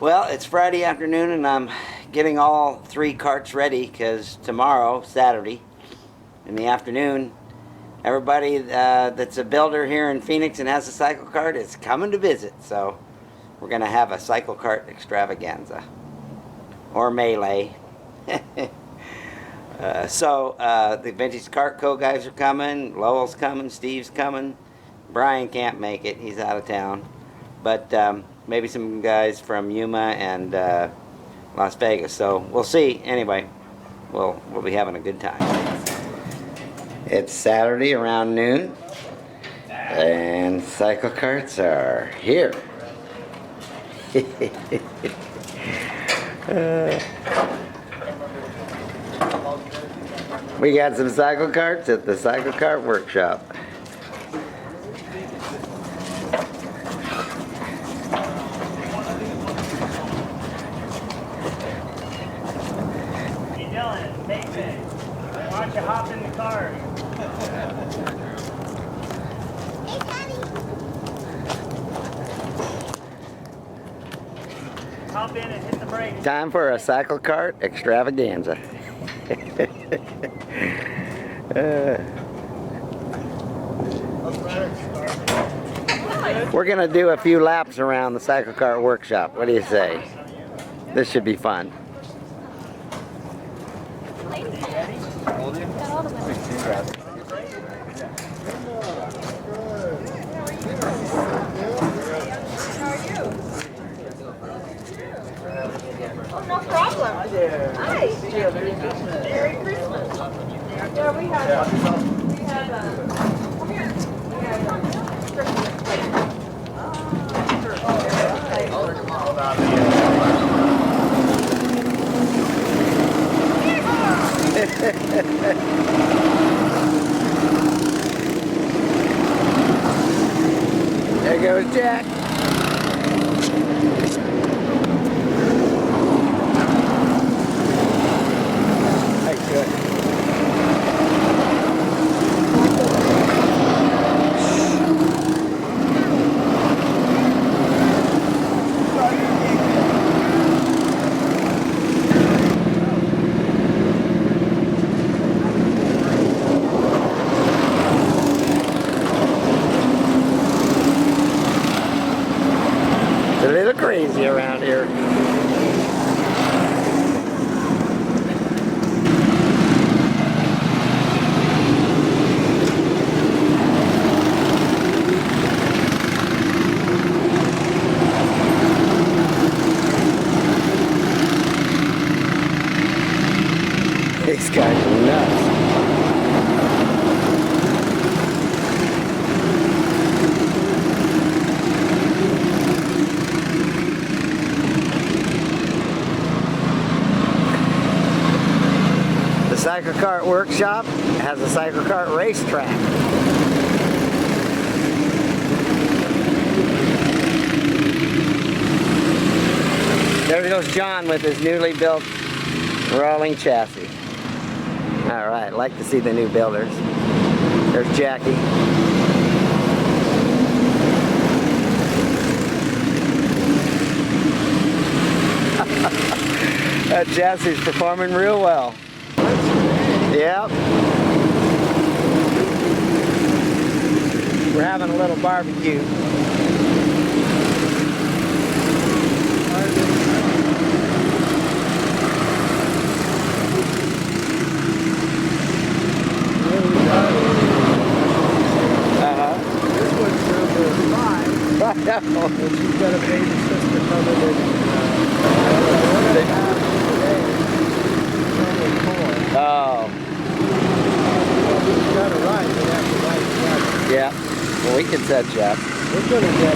Well, it's Friday afternoon and I'm getting all 3 carts ready because tomorrow, Saturday, in the afternoon, everybody that's a builder here in Phoenix and has a cycle cart is coming to visit. So we're going to have a cycle cart extravaganza or melee. The Vintage Kart Co. guys are coming, Lowell's coming, Steve's coming. Brian can't make it, he's out of town. But maybe some guys from Yuma and Las Vegas. So we'll see. Anyway, we'll be having a good time. It's Saturday around noon, and cycle carts are here. We got some cycle carts at the Cycle Kart Workshop. Why don't you hop in the car? Hop in and hit the brake. Time for a cycle cart extravaganza. We're gonna do a few laps around the Cycle Kart Workshop. What do you say? This should be fun. No problem. Hi. Merry Christmas. Yeah, we had come here. We had Christmas plate. There goes Jack. It's a little crazy around here. These guys are nuts. The Cycle Kart Workshop has a cycle kart racetrack. There goes John with his newly built rolling chassis. All right, like to see the new builders. There's Jackie. That chassis's performing real well. Yep. We're having a little barbecue. This one's number 5. Right now. And she's got a baby sister coming in. Oh. We've got to ride. We have to ride together. Yeah. Well, we can set you up. We're going to get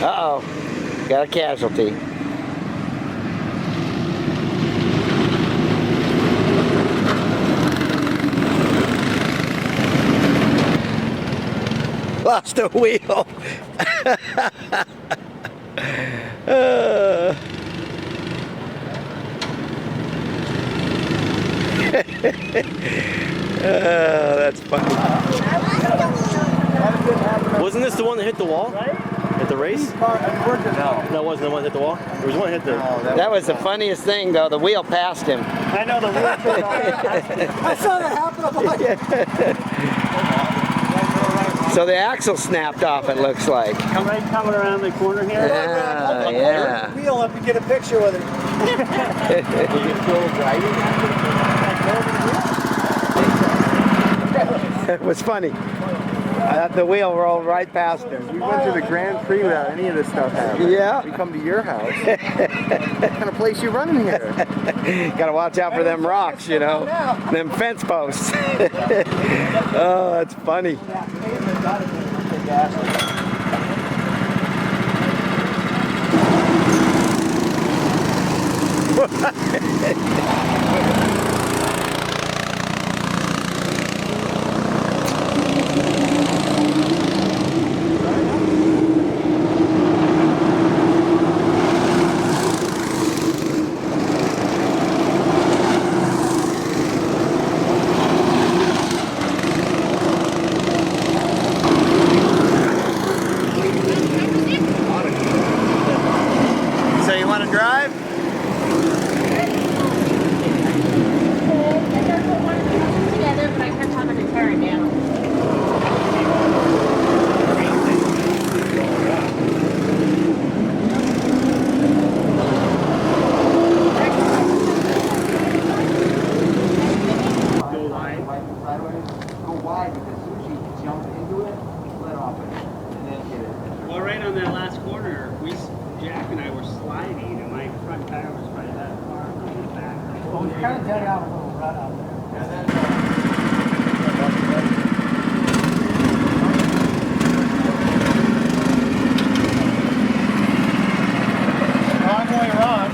Uh-oh. Got a casualty. Lost a wheel. That's funny. Wasn't this the one that hit the wall at the race? No, that wasn't the one that hit the wall. There was one that hit the. That was the funniest thing, though. The wheel passed him. I know the wheel took off. I saw that happen on my So the axle snapped off, it looks like. Coming around the corner here. Yeah. wheel up and get a picture with it. It was funny. The wheel rolled right past him. We went to the Grand Prix without any of this stuff happening. Yeah. We come to your house. What kind of place you running here? Gotta watch out for them rocks, you know. Them fence posts. Oh, that's funny. So you want to drive? Together, but I kept having to tear it down. Well, right on that last corner, Jack and I were sliding, and my front tire was right that far from the back. Well, we kind of dug out a little rut out there. Wrong way, wrong.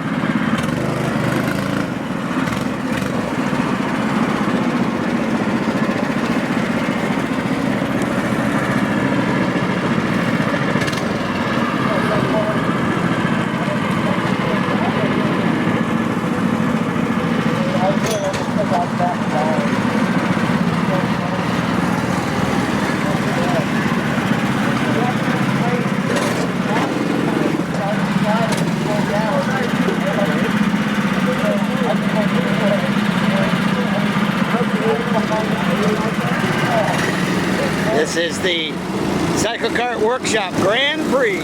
This is the Cyclekart Workshop Grand Prix.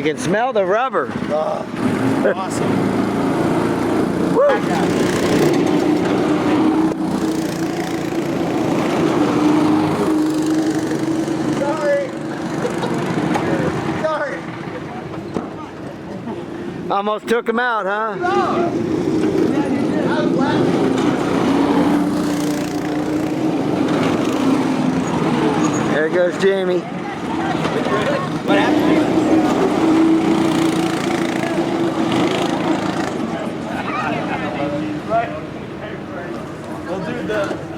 You can smell the rubber. Oh, awesome. Sorry. Almost took him out, huh? There goes Jamie. What happened? We'll do the.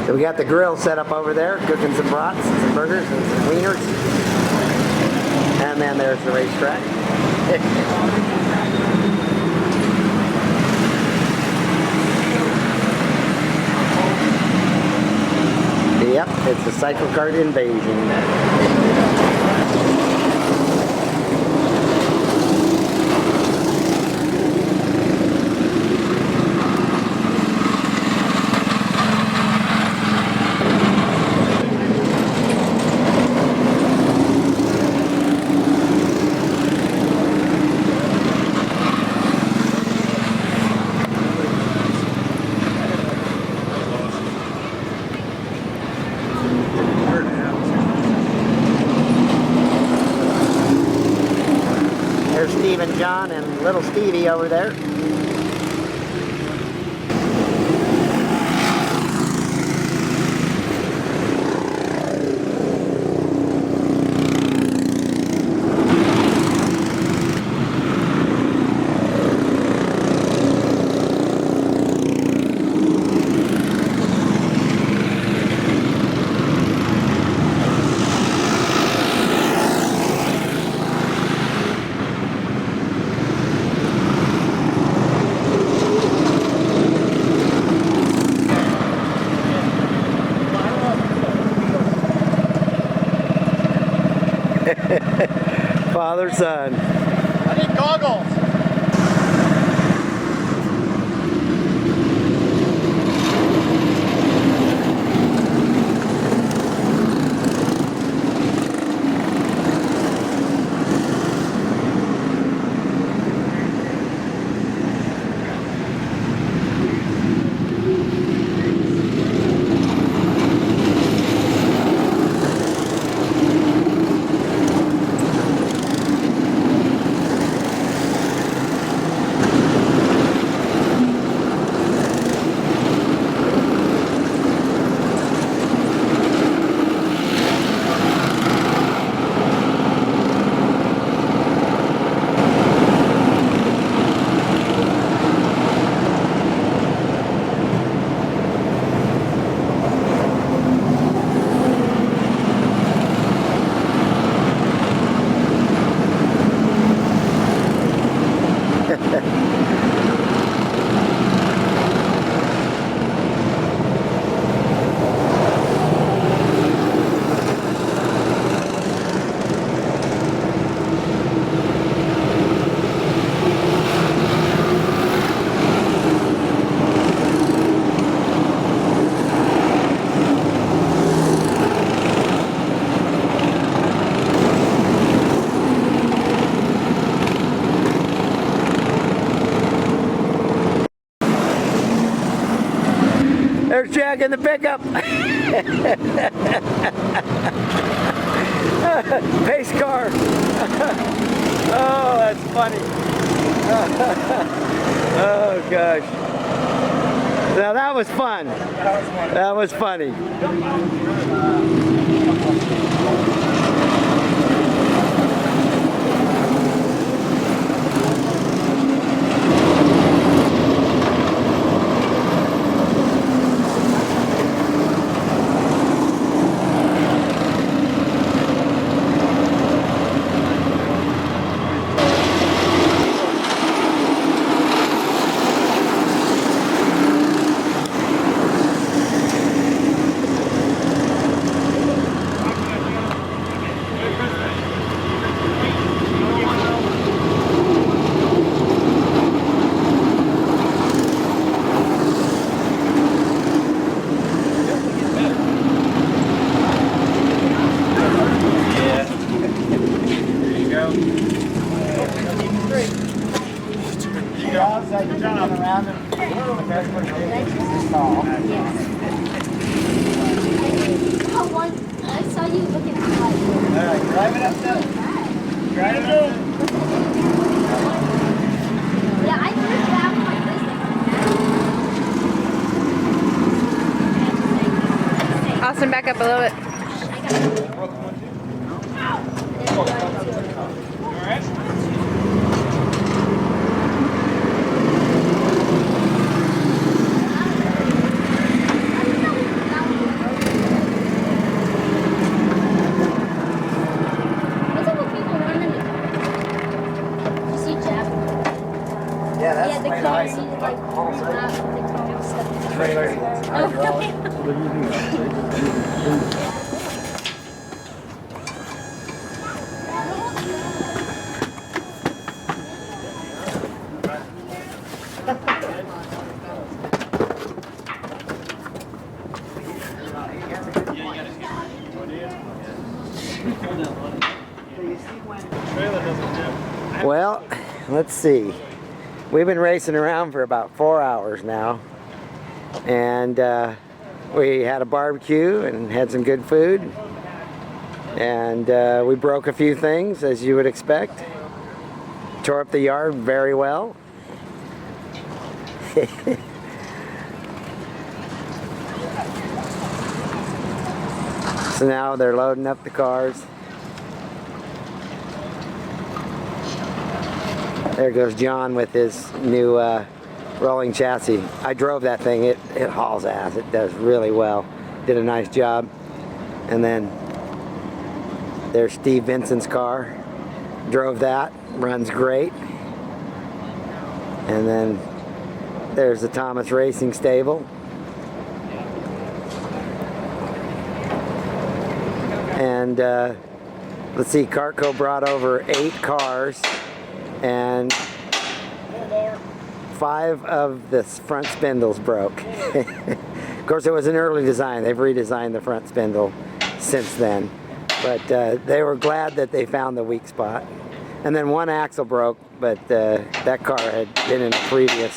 So we got the grill set up over there, cooking some brats and some burgers and some wieners. And then there's the racetrack. Yep, it's a cycle kart invasion. There's Steve and John and little Stevie over there. Father, son. I need goggles. back in the pickup. Pace car. Oh, that's funny. Oh gosh. Now that was fun. That was funny. I saw you looking at the light. Alright, drive it up now. Drive it up. Yeah, I threw it down like this. Austin, back up a little bit. What's up with people running? You see Jeff? Yeah, that's Yeah, the my car nice. seat is like rolling out. The car stuff. Trailer. Oh, really? Well, let's see. We've been racing around for about 4 hours now, and we had a barbecue and had some good food, and we broke a few things, as you would expect. Tore up the yard very well. So now they're loading up the cars. There goes John with his new rolling chassis. I drove that thing. It hauls ass. It does really well. Did a nice job. And then there's Steve Vincent's car. Drove that. Runs great. And then there's the Thomas Racing Stable. And let's see, Cartco brought over 8 cars. And 5 of the front spindles broke. Of course, it was an early design. They've redesigned the front spindle since then. But they were glad that they found the weak spot. And then 1 axle broke, but that car had been in a previous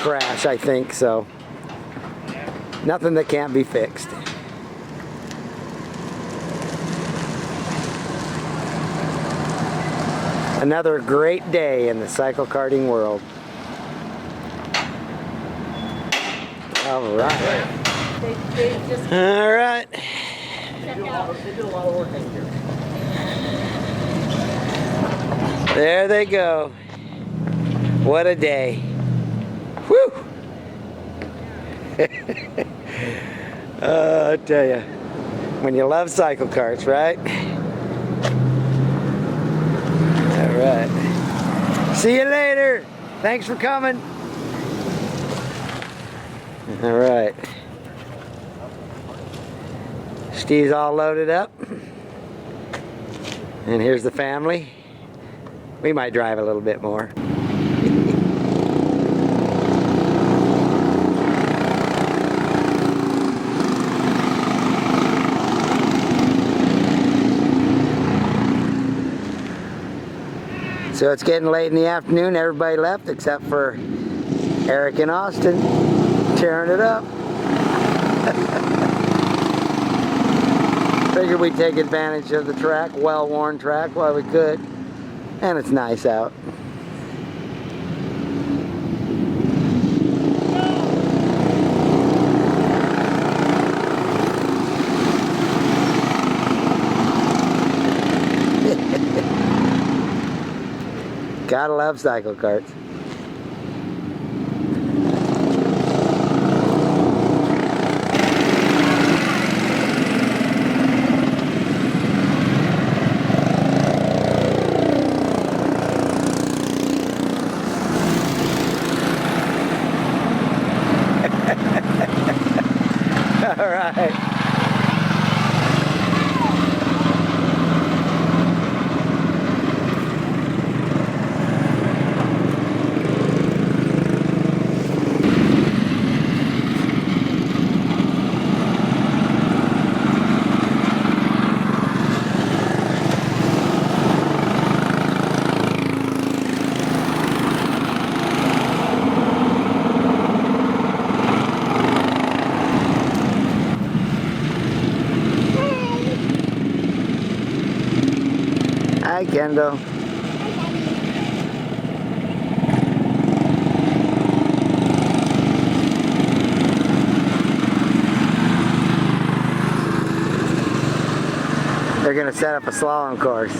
crash, I think, so nothing that can't be fixed. Another great day in the cycle karting world. All right. All right. There they go. What a day. Whew. I tell you, when you love cycle karts, right? All right. See you later. Thanks for coming. All right. Steve's all loaded up. And here's the family. We might drive a little bit more. So it's getting late in the afternoon. Everybody left except for Eric and Austin, tearing it up. Figured we'd take advantage of the track, well-worn track while we could. And it's nice out. Gotta love Cyclekarts. All right. Hi, Kendall. They're gonna set up a slalom course.